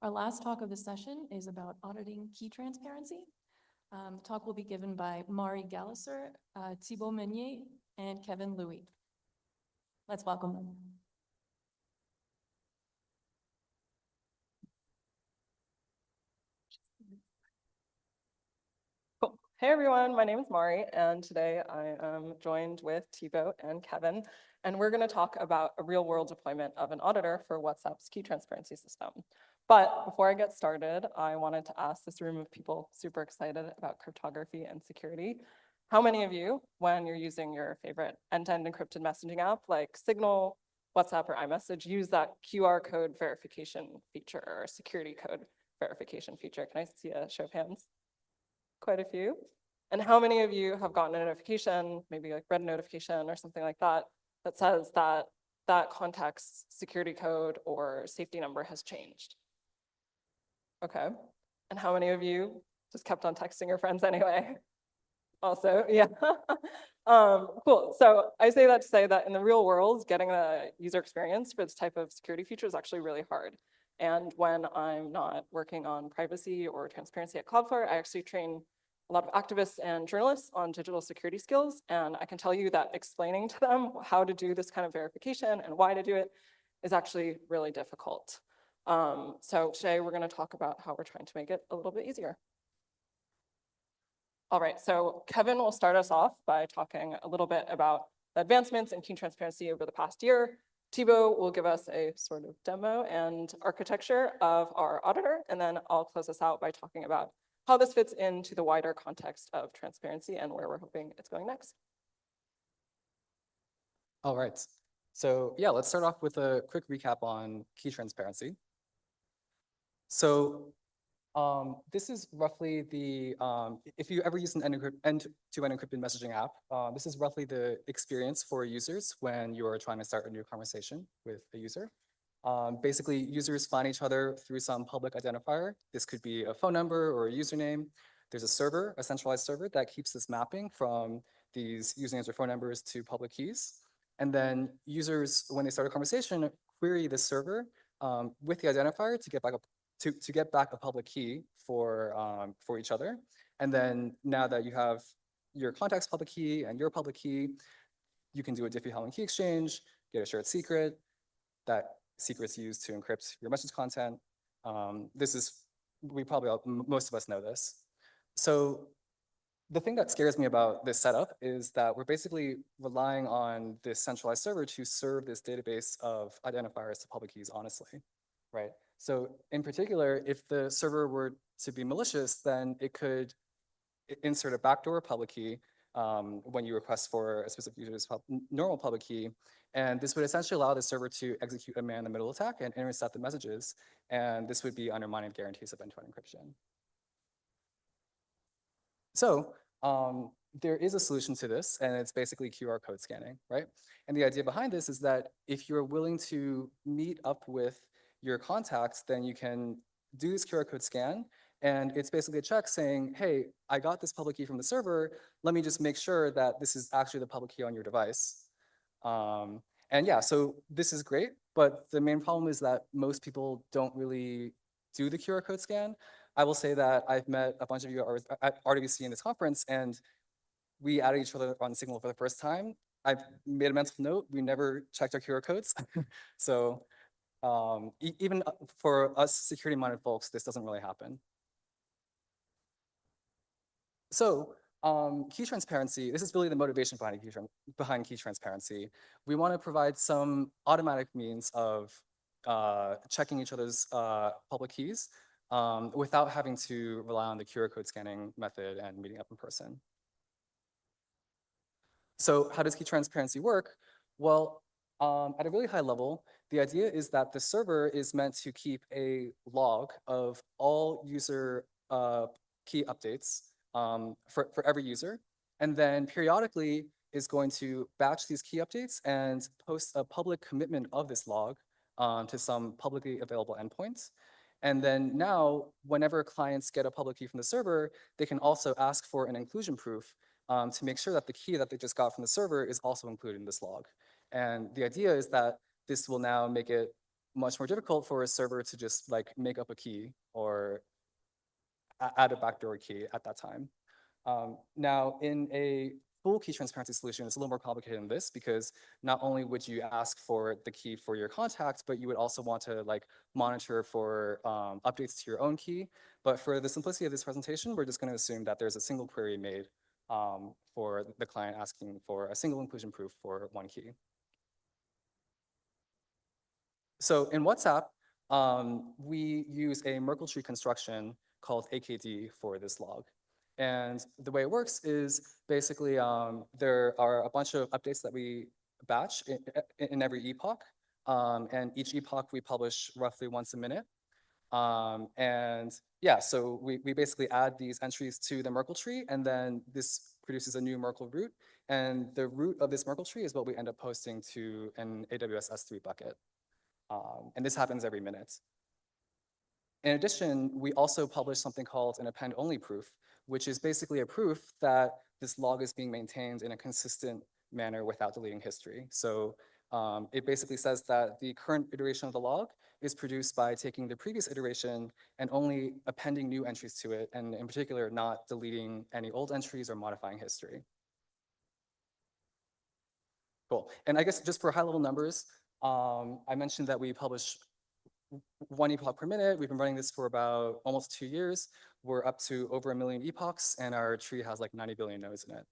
Our last talk of the session is about auditing key transparency. The talk will be given by Mari Galicer, Thibault Meunier, and Kevin Lewi. Let's welcome them. Cool. Hey everyone, my name is Mari, and today I am joined with Thibault and Kevin, and we're going to talk about a real-world deployment of an auditor for WhatsApp's key transparency system. But before I get started, I wanted to ask this room of people super excited about cryptography and security. How many of you, when you're using your favorite end-to-end encrypted messaging app like Signal, WhatsApp, or iMessage, use that QR code verification feature or security code verification feature? Can I see a show of hands? Quite a few. And how many of you have gotten a notification, maybe like read a notification or something like that, that says that that contact's security code or safety number has changed? Okay. And how many of you just kept on texting your friends anyway? Also, yeah. Cool. So I say that to say that in the real world, getting a user experience for this type of security feature is actually really hard. And when I'm not working on privacy or transparency at Cloudflare, I actually train a lot of activists and journalists on digital security skills. And I can tell you that explaining to them how to do this kind of verification and why to do it is actually really difficult. So today we're going to talk about how we're trying to make it a little bit easier. All right, so Kevin will start us off by talking a little bit about the advancements in key transparency over the past year. Thibault will give us a sort of demo and architecture of our auditor, and then I'll close us out by talking about how this fits into the wider context of transparency and where we're hoping it's going next. All right, so yeah, let's start off with a quick recap on key transparency. So this is roughly the, if you ever use an end-to-end encrypted messaging app, this is roughly the experience for users when you're trying to start a new conversation with a user. Basically, users find each other through some public identifier. This could be a phone number or a username. There's a server, a centralized server that keeps this mapping from these usernames or phone numbers to public keys. And then users, when they start a conversation, query the server with the identifier to get back a public key for each other. And then now that you have your contact's public key and your public key, you can do a Diffie-Hellman key exchange, get a shared secret. That secret's used to encrypt your message content. Most of us know this. So the thing that scares me about this setup is that we're basically relying on this centralized server to serve this database of identifiers to public keys honestly, right? So in particular, if the server were to be malicious, then it could insert a backdoor public key when you request for a specific user's normal public key. And this would essentially allow the server to execute a man-in-the-middle attack and intercept the messages. And this would be undermining guarantees of end-to-end encryption. So there is a solution to this, and it's basically QR code scanning, right? And the idea behind this is that if you're willing to meet up with your contacts, then you can do this QR code scan, and it's basically a check saying, hey, I got this public key from the server. Let me just make sure that this is actually the public key on your device. And yeah, so this is great, but the main problem is that most people don't really do the QR code scan. I will say that I've met a bunch of you at RWC in this conference, and we added each other on Signal for the first time. I've made a mental note, we never checked our QR codes. So even for us security-minded folks, this doesn't really happen. So key transparency, this is really the motivation behind key transparency. We want to provide some automatic means of checking each other's public keys without having to rely on the QR code scanning method and meeting up in person. So how does key transparency work? Well, at a really high level, the idea is that the server is meant to keep a log of all user key updates for every user, and then periodically is going to batch these key updates and post a public commitment of this log to some publicly available endpoints. And then now, whenever clients get a public key from the server, they can also ask for an inclusion proof to make sure that the key that they just got from the server is also included in this log. And the idea is that this will now make it much more difficult for a server to just like make up a key or add a backdoor key at that time. Now, in a full key transparency solution, it's a little more complicated than this because not only would you ask for the key for your contact, but you would also want to like monitor for updates to your own key. But for the simplicity of this presentation, we're just going to assume that there's a single query made for the client asking for a single inclusion proof for one key. So in WhatsApp, we use a Merkle tree construction called AKD for this log. And the way it works is basically there are a bunch of updates that we batch in every epoch. And each epoch we publish roughly once a minute. And yeah, so we basically add these entries to the Merkle tree, and then this produces a new Merkle root. And the root of this Merkle tree is what we end up posting to an AWS S3 bucket. And this happens every minute. In addition, we also publish something called an append-only proof, which is basically a proof that this log is being maintained in a consistent manner without deleting history. So it basically says that the current iteration of the log is produced by taking the previous iteration and only appending new entries to it, and in particular, not deleting any old entries or modifying history. Cool. And I guess just for high-level numbers, I mentioned that we publish 1 epoch per minute. We've been running this for about almost 2 years. We're up to over 1 million epochs, and our tree has like 90 billion nodes in it.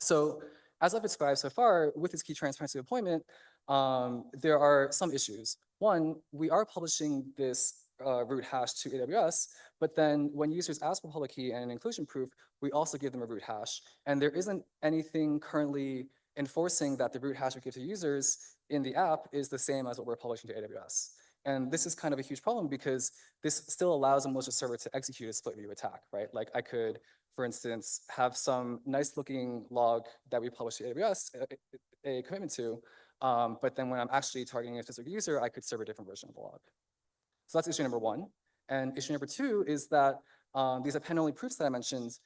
So as I've described so far, with this key transparency deployment, there are some issues. One, we are publishing this root hash to AWS, but then when users ask for public key and an inclusion proof, we also give them a root hash. And there isn't anything currently enforcing that the root hash we give to users in the app is the same as what we're publishing to AWS. And this is kind of a huge problem because this still allows a malicious server to execute a split view attack, right? Like I could, for instance, have some nice looking log that we publish to AWS, a commitment to, but then when I'm actually targeting a physical user, I could serve a different version of the log. So that's issue number one. And issue number two is that these append-only proofs that I mentioned,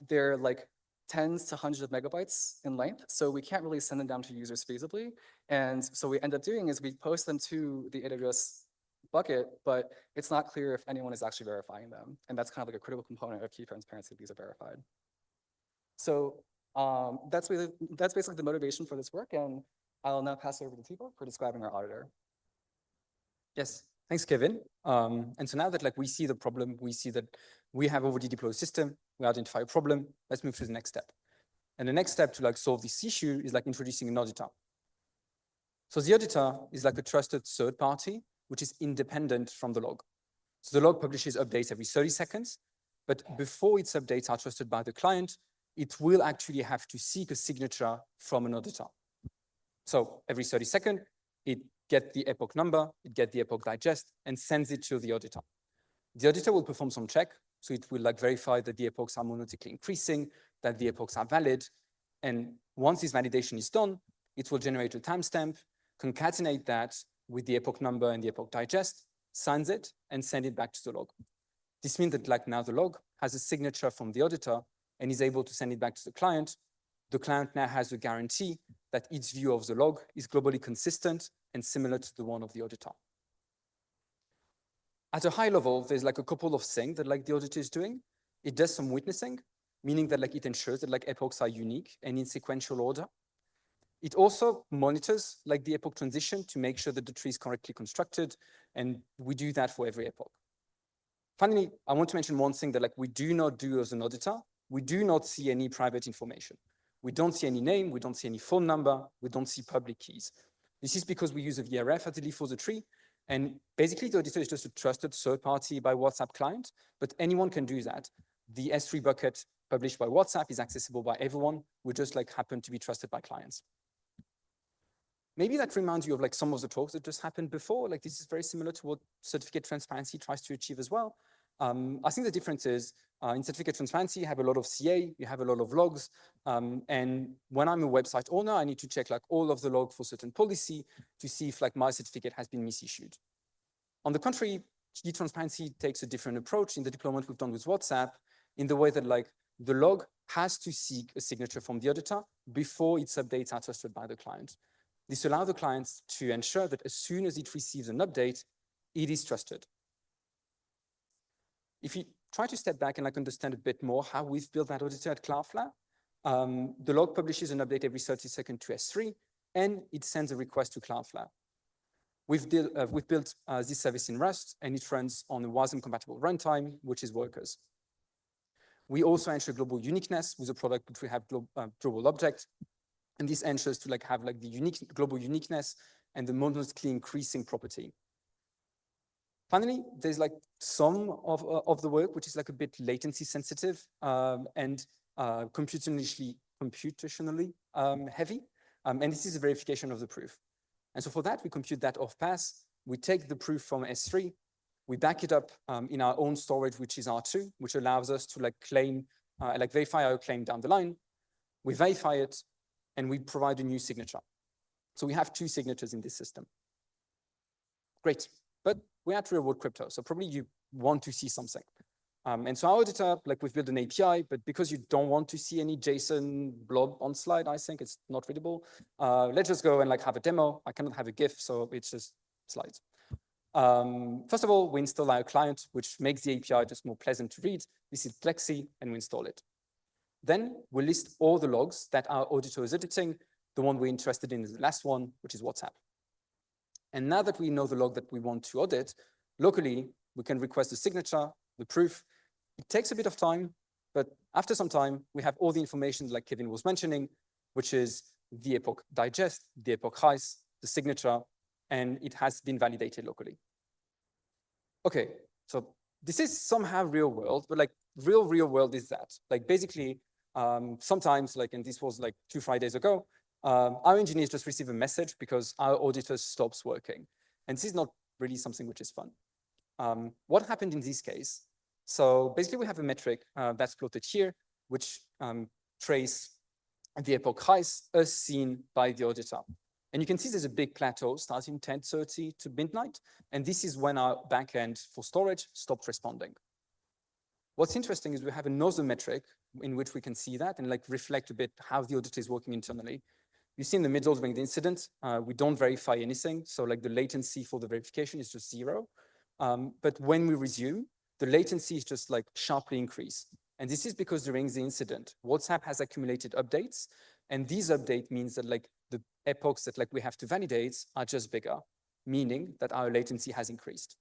they're like tens to hundreds of megabytes in length, so we can't really send them down to users feasibly. And so what we end up doing is we post them to the AWS bucket, but it's not clear if anyone is actually verifying them. And that's kind of like a critical component of key transparency if these are verified. So that's basically the motivation for this work, and I'll now pass it over to Thibault for describing our auditor. Yes, thanks, Kevin. And so now that we see the problem, we see that we have already deployed a system, we identify a problem, let's move to the next step. And the next step to solve this issue is introducing an auditor. So the auditor is a trusted third party, which is independent from the log. So the log publishes updates every 30 seconds, but before its updates are trusted by the client, it will actually have to seek a signature from an auditor. So every 30 seconds, it gets the epoch number, it gets the epoch digest, and sends it to the auditor. The auditor will perform some check, so it will verify that the epochs are monotically increasing, that the epochs are valid, and once this validation is done, it will generate a timestamp, concatenate that with the epoch number and the epoch digest, signs it, and send it back to the log. This means that now the log has a signature from the auditor and is able to send it back to the client. The client now has a guarantee that its view of the log is globally consistent and similar to the one of the auditor. At a high level, there's a couple of things that the auditor is doing. It does some witnessing, meaning that it ensures that epochs are unique and in sequential order. It also monitors the epoch transition to make sure that the tree is correctly constructed, and we do that for every epoch. Finally, I want to mention one thing that we do not do as an auditor. We do not see any private information. We don't see any name, we don't see any phone number, we don't see public keys. This is because we use a VRF as the leaf for the tree, and basically the auditor is just a trusted third party by WhatsApp client, but anyone can do that. The S3 bucket published by WhatsApp is accessible by everyone. We just happen to be trusted by clients. Maybe that reminds you of some of the talks that just happened before. This is very similar to what certificate transparency tries to achieve as well. I think the difference is in certificate transparency, you have a lot of CA, you have a lot of logs. And when I'm a website owner, I need to check all of the log for certain policy to see if my certificate has been misissued. On the contrary, key transparency takes a different approach in the deployment we've done with WhatsApp in the way that the log has to seek a signature from the auditor before its updates are trusted by the client. This allows the clients to ensure that as soon as it receives an update, it is trusted. If you try to step back and understand a bit more how we've built that auditor at Cloudflare, the log publishes an update every 30 seconds to S3, and it sends a request to Cloudflare. We've built this service in Rust, and it runs on a WASM-compatible runtime, which is Workers. We also ensure global uniqueness with a product which we have global object, and this ensures to have the global uniqueness and the monotonically increasing property. Finally, there's some of the work which is a bit latency sensitive and computationally heavy, and this is a verification of the proof. And so for that, we compute that off pass. We take the proof from S3, we back it up in our own storage, which is R2, which allows us to claim, verify our claim down the line. We verify it, and we provide a new signature. So we have 2 signatures in this system. Great, but we're at real world crypto, so probably you want to see something. And so our auditor, we've built an API, but because you don't want to see any JSON blob on slide, I think it's not readable. Let's just go and have a demo. I cannot have a GIF, so it's just slides. First of all, we install our client, which makes the API just more pleasant to read. This is Plexi, and we install it. Then we list all the logs that our auditor is editing. The one we're interested in is the last one, which is WhatsApp. And now that we know the log that we want to audit, locally, we can request the signature, the proof. It takes a bit of time, but after some time, we have all the information like Kevin was mentioning, which is the epoch digest, the epoch heist, the signature, and it has been validated locally. Okay, so this is somehow real world, but real world is that. Basically, sometimes, and this was 2 Fridays ago, our engineers just receive a message because our auditor stops working. And this is not really something which is fun. What happened in this case? So basically, we have a metric that's plotted here, which trace the epoch heist as seen by the auditor. And you can see there's a big plateau starting 10:30 to midnight. And this is when our backend for storage stopped responding. What's interesting is we have another metric in which we can see that and reflect a bit how the auditor is working internally. You see in the middle during the incident, we don't verify anything. So the latency for the verification is just 0. But when we resume, the latency is just sharply increased. And this is because during the incident, WhatsApp has accumulated updates. And these updates means that the epochs that we have to validate are just bigger, meaning that our latency has increased.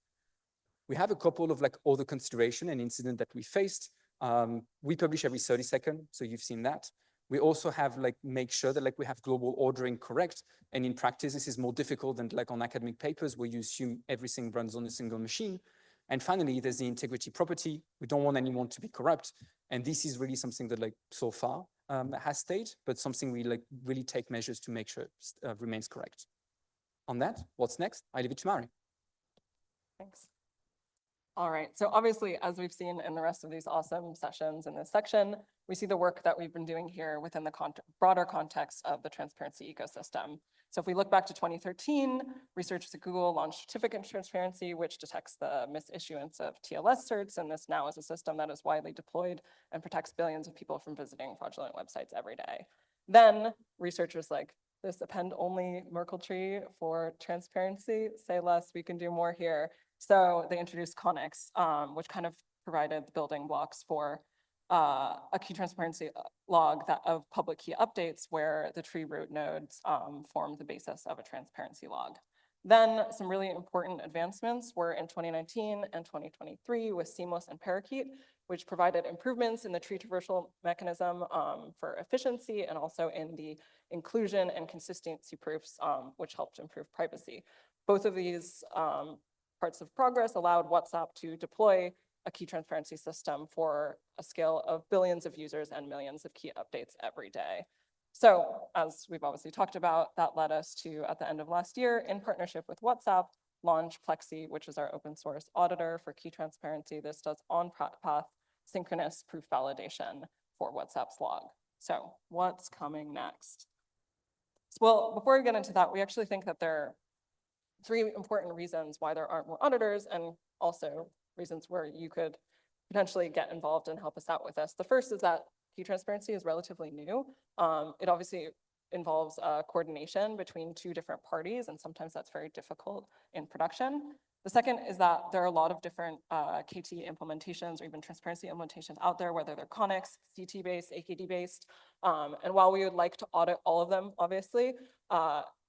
We have a couple of other consideration and incident that we faced. We publish every 30 seconds, so you've seen that. We also have make sure that we have global ordering correct. And in practice, this is more difficult than on academic papers where you assume everything runs on a single machine. And finally, there's the integrity property. We don't want anyone to be corrupt. And this is really something that so far has stayed, but something we really take measures to make sure it remains correct. On that, what's next? I leave it to Mari. Thanks. All right, so obviously, as we've seen in the rest of these awesome sessions in this section, we see the work that we've been doing here within the broader context of the transparency ecosystem. So if we look back to 2013, researchers at Google launched Certificate Transparency, which detects the misissuance of TLS certs, and this now is a system that is widely deployed and protects billions of people from visiting fraudulent websites every day. Then researchers like this append-only Merkle tree for transparency, say less, we can do more here. So they introduced Connix, which kind of provided the building blocks for a key transparency log of public key updates where the tree root nodes formed the basis of a transparency log. Then some really important advancements were in 2019 and 2023 with Seamless and Parakeet, which provided improvements in the tree traversal mechanism for efficiency and also in the inclusion and consistency proofs, which helped improve privacy. Both of these parts of progress allowed WhatsApp to deploy a key transparency system for a scale of billions of users and millions of key updates every day. So as we've obviously talked about, that led us to, at the end of last year, in partnership with WhatsApp, launch Plexi, which is our open source auditor for key transparency. This does on-path synchronous proof validation for WhatsApp's log. So what's coming next? Well, before we get into that, we actually think that there are 3 important reasons why there aren't more auditors and also reasons where you could potentially get involved and help us out with this. The first is that key transparency is relatively new. It obviously involves coordination between two different parties, and sometimes that's very difficult in production. The second is that there are a lot of different KT implementations or even transparency implementations out there, whether they're CONIX, CT-based, AKD-based. And while we would like to audit all of them, obviously,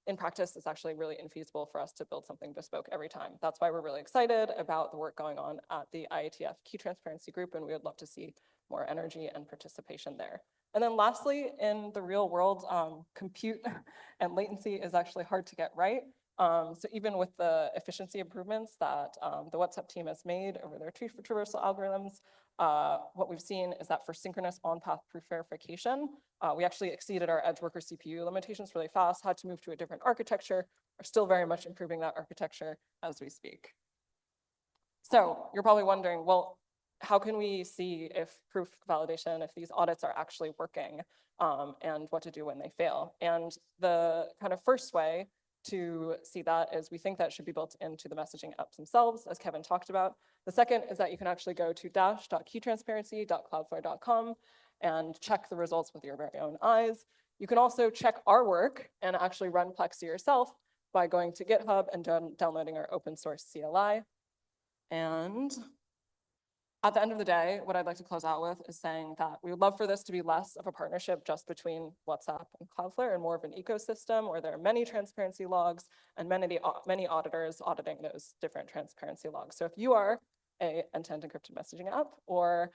in practice, it's actually really infeasible for us to build something bespoke every time. That's why we're really excited about the work going on at the IATF Key Transparency Group, and we would love to see more energy and participation there. And then lastly, in the real world, compute and latency is actually hard to get right. So even with the efficiency improvements that the WhatsApp team has made over their tree traversal algorithms, what we've seen is that for synchronous on-path proof verification, we actually exceeded our edge worker CPU limitations really fast, had to move to a different architecture. We're still very much improving that architecture as we speak. So you're probably wondering, well, how can we see if proof validation, if these audits are actually working, and what to do when they fail? And the kind of first way to see that is we think that should be built into the messaging apps themselves, as Kevin talked about. The second is that you can actually go to dash.keytransparency.cloudflare.com and check the results with your very own eyes. You can also check our work and actually run Plexi yourself by going to GitHub and downloading our open source CLI. And at the end of the day, what I'd like to close out with is saying that we would love for this to be less of a partnership just between WhatsApp and Cloudflare and more of an ecosystem where there are many transparency logs and many auditors auditing those different transparency logs. So if you are a end-to-end encrypted messaging app or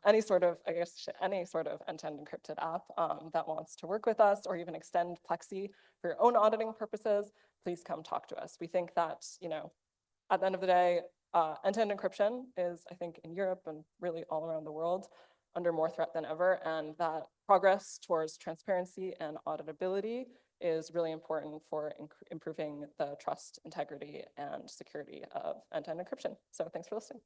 any sort of end-to-end encrypted app that wants to work with us or even extend Plexi for your own auditing purposes, please come talk to us. We think that, at the end of the day, end-to-end encryption is, I think, in Europe and really all around the world under more threat than ever, and that progress towards transparency and auditability is really important for improving the trust, integrity, and security of end-to-end encryption. So thanks for listening.